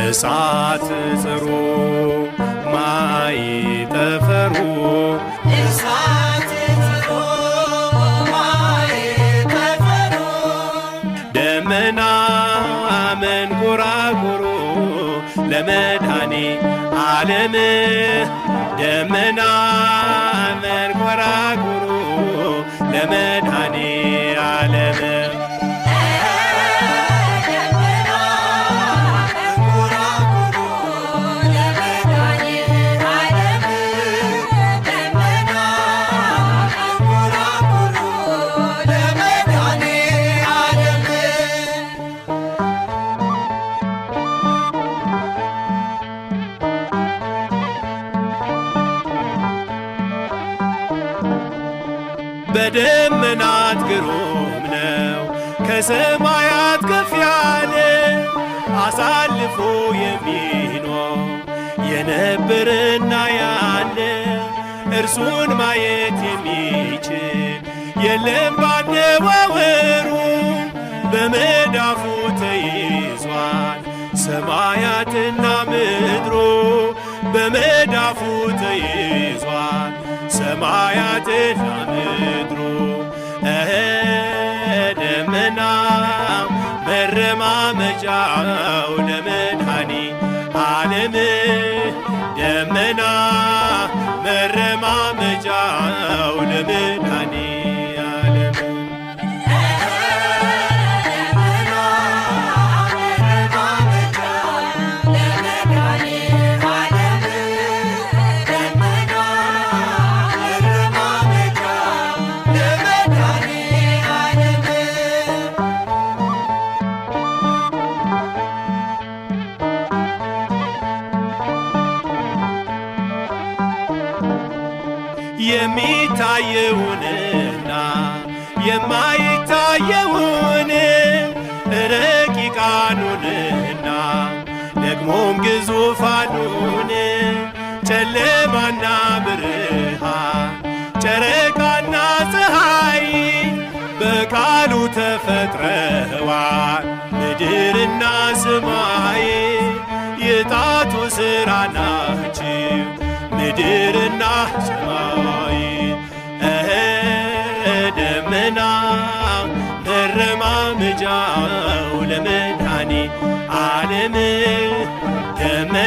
እሳት ጽሩ ማይጠፈሩ እሳት ጽሩ ማይጠፈሩ ደመና መንኰራኵሩ ለመድኃኔ ዓለም ደመና መንኰራኵሩ ለመድኃኔ ዓለም በደመናት ግሩም ነው ከሰማያት ከፍ ያለ አሳልፎ የሚኖር የነበረና ያለ እርሱን ማየት የሚችል የለም ባነዋወሩ በመዳፉ ተይዟል ሰማያትና ምድሩ በመዳፉ ተይዟል ሰማያትና ምድሩ ደመና መረማመጃው ለመድኃኔ ዓለም ደመና መረማመጃው ለመድኃኔ ዓለም የሚታየውንና የማይታየውን ረቂቃኑንና ደግሞም ግዙፋኑን ጨለማና ብርሃን ጨረቃና ፀሐይ በቃሉ ተፈጥረዋል ምድርና ሰማይ የጣቱ ሥራ ናቸው ምድርና ሰማይ ደመና መረማመጃው ለመድኃኔ ዓለም ደመና